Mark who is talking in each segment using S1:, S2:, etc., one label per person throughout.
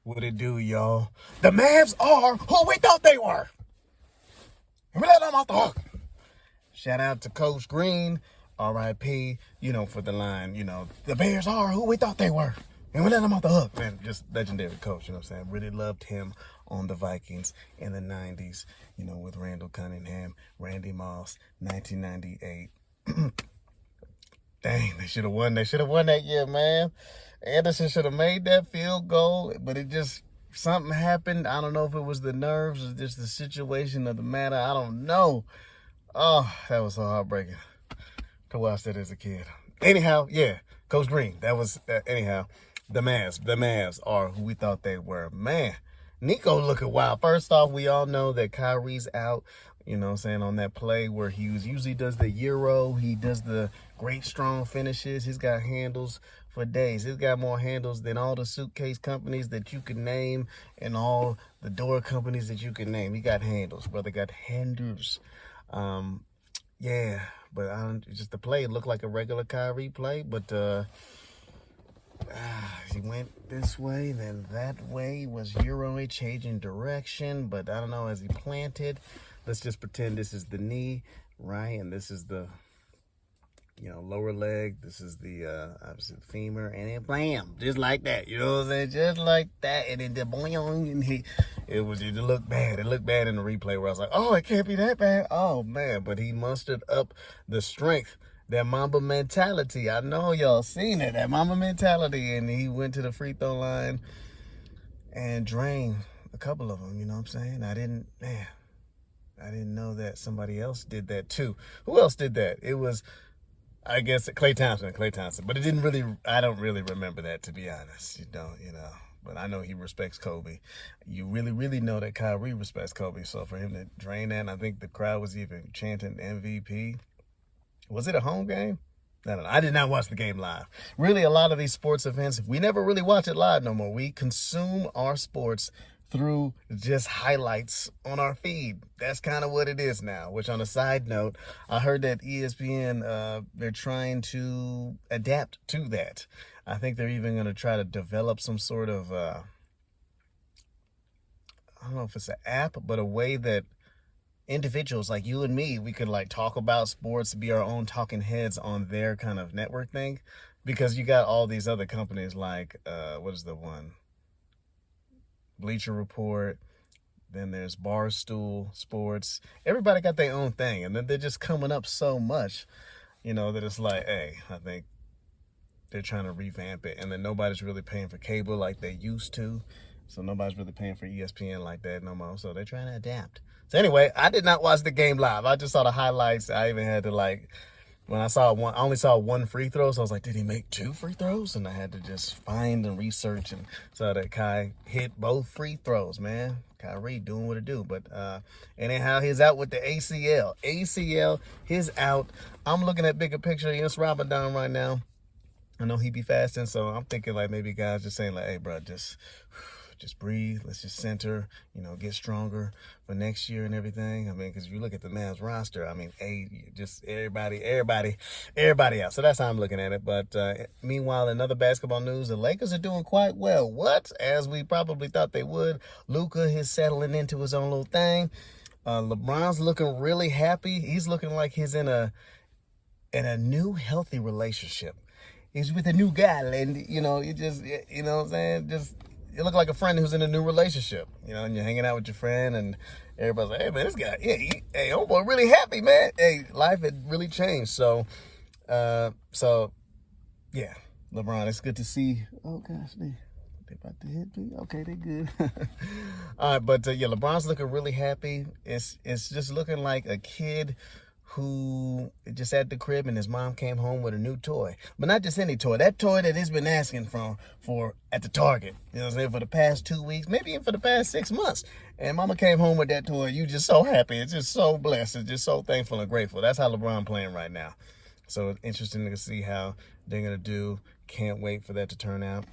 S1: What it do, y'all? The Mavs are who we thought they were. And we let them off the hook. Shout out to Coach Green, R.I.P., for the line, the Bears are who we thought they were. And we let them off the hook, man. Just legendary coach, you know what I'm saying? Really loved him on the Vikings in the 90s, with Randall Cunningham, Randy Moss, 1998. Dang, they should have won. They should have won that year, man. Anderson should have made that field goal, but something happened. I don't know if it was the nerves or just the situation of the matter. I don't know. Oh, that was so heartbreaking to watch that as a kid. Anyhow, yeah, Coach Green. That was, anyhow, the Mavs are who we thought they were. Man, Nico looking wild. First off, we all know that Kyrie's out. On that play where he usually does the Euro. He does the great strong finishes. He's got handles for days. He's got more handles than all the suitcase companies that you can name and all the door companies that you can name. He got handles, brother. Got handles. Yeah, but just the play looked like a regular Kyrie play, but he went this way, then that way, was Euro changing direction, but I don't know, as he planted, let's just pretend this is the knee, right? And this is the, lower leg. This is the, obviously the femur, and then blam, just like that, you know what I'm saying? Just like that, and then the boing, and it looked bad. It looked bad in the replay where I was like, oh, it can't be that bad. Oh, man, but he mustered up the strength, that Mamba mentality. I know y'all seen it, that Mamba mentality, and he went to the free throw line and drained a couple of them, you know what I'm saying? I didn't know that somebody else did that too. Who else did that? It was, I guess, Klay Thompson, but I don't really remember that, to be honest. But I know he respects Kobe. You really, really know that Kyrie respects Kobe. So for him to drain that, and I think the crowd was even chanting MVP. Was it a home game? No. I did not watch the game live. Really, a lot of these sports events, we never really watch it live no more. We consume our sports through just highlights on our feed. That's kind of what it is now, which on a side note, I heard that ESPN, they're trying to adapt to that. I think they're even going to try to develop some sort of, I don't know if it's an app, but a way that individuals like you and me, we could talk about sports, be our own talking heads on their kind of network thing, because you got all these other companies like, what is the one? Bleacher Report, then there's Barstool Sports. Everybody got their own thing, and then they're just coming up so much, that it's like, hey, I think they're trying to revamp it, and then nobody's really paying for cable like they used to, so nobody's really paying for ESPN like that no more, so they're trying to adapt. So anyway, I did not watch the game live. I just saw the highlights. I even had to when I only saw one free throw, so I was like, did he make 2 free throws? And I had to just find and research, and saw that Kai hit both free throws, man. Kyrie doing what it do. But anyhow, he's out with the ACL. ACL, he's out. I'm looking at bigger picture. It's Ramadan right now. I know he be fasting, so I'm thinking maybe guys just saying hey, bro, just breathe. Let's just center, get stronger for next year and everything. I mean, because if you look at the Mavs roster, just everybody out. So that's how I'm looking at it. But meanwhile, in other basketball news, the Lakers are doing quite well. What? As we probably thought they would. Luka is settling into his own little thing. LeBron's looking really happy. He's looking like he's in a new healthy relationship. He's with a new guy, and you just, what I'm saying, just. You look like a friend who's in a new relationship, and you're hanging out with your friend, and everybody's like, hey, man, this guy, hey, homeboy, really happy, man. Hey, life had really changed. So, yeah, LeBron, it's good to see. Oh, gosh, they about to hit me. Okay, they good. All right, but, yeah, LeBron's looking really happy. It's just looking like a kid who just at the crib and his mom came home with a new toy. But not just any toy. That toy that he's been asking for at the Target, for the past 2 weeks, maybe even for the past 6 months. And mama came home with that toy. You just so happy. It's just so blessed. It's just so thankful and grateful. That's how LeBron playing right now. So it's interesting to see how they're going to do. Can't wait for that to turn out.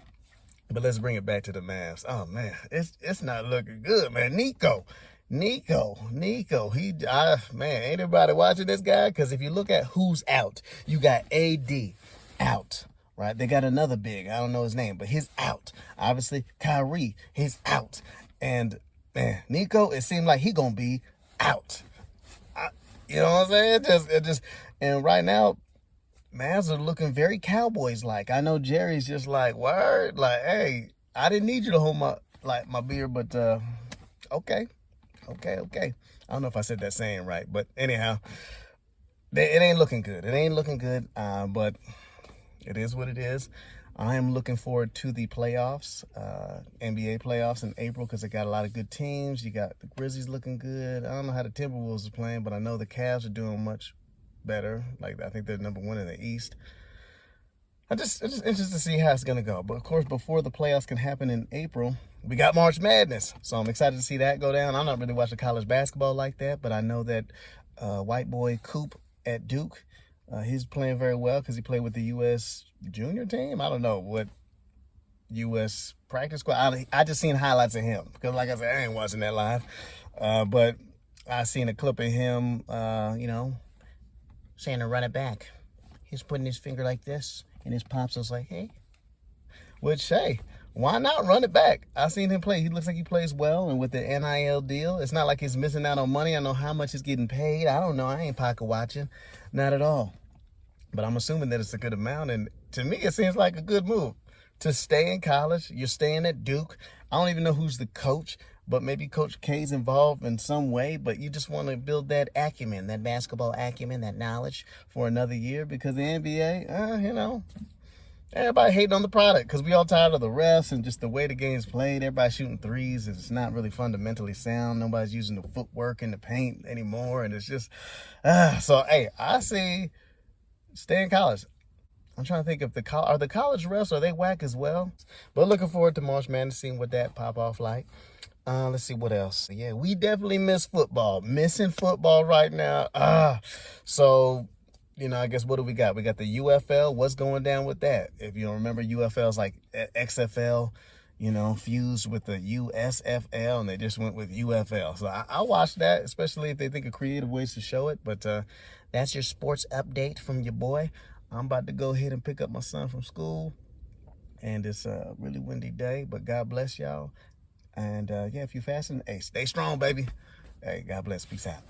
S1: But let's bring it back to the Mavs. Oh, man, it's not looking good, man. Nico, man, ain't anybody watching this guy? Because if you look at who's out, you got AD out. right? They got another big, I don't know his name, but he's out. Obviously, Kyrie, he's out. And, man, Nico, it seemed like he going to be out. You know what I'm saying? And right now, Mavs are looking very Cowboys-like. I know Jerry's just like, word, like, hey, I didn't need you to hold my beer, but okay. I don't know if I said that saying right, but anyhow, it ain't looking good. It ain't looking good, but it is what it is. I am looking forward to the playoffs, NBA playoffs in April, because they got a lot of good teams. You got the Grizzlies looking good. I don't know how the Timberwolves are playing, but I know the Cavs are doing much better. Like, I think they're number one in the East. I'm just interested to see how it's going to go. But, of course, before the playoffs can happen in April, we got March Madness. So I'm excited to see that go down. I'm not really watching college basketball like that, but I know that white boy Coop at Duke, he's playing very well because he played with the U.S. junior team. I don't know what U.S. practice squad. I just seen highlights of him because, like I said, I ain't watching that live. But I seen a clip of him, saying to run it back. He's putting his finger like this, and his pops was like, hey. Which, hey, why not run it back? I seen him play. He looks like he plays well, and with the NIL deal, it's not like he's missing out on money. I know how much he's getting paid. I don't know. I ain't pocket watching. Not at all. But I'm assuming that it's a good amount, and to me, it seems like a good move. To stay in college, you're staying at Duke. I don't even know who's the coach, but maybe Coach K's involved in some way, but you just want to build that acumen, that basketball acumen, that knowledge for another year, because the NBA, everybody hating on the product because we all tired of the refs and just the way the game's played. Everybody shooting threes. It's not really fundamentally sound. Nobody's using the footwork in the paint anymore, and it's just, so, hey, I see stay in college. I'm trying to think if the college refs, are they whack as well? But looking forward to March Madness, seeing what that pop off like. Let's see what else. Yeah, we definitely miss football. Missing football right now. So, I guess what do we got? We got the UFL. What's going down with that? If you don't remember, UFL's like XFL, fused with the USFL, and they just went with UFL. So I watched that, especially if they think of creative ways to show it. But that's your sports update from your boy. I'm about to go ahead and pick up my son from school. And it's a really windy day, but God bless y'all. And, if you're fasting, hey, stay strong, baby. Hey, God bless. Peace out.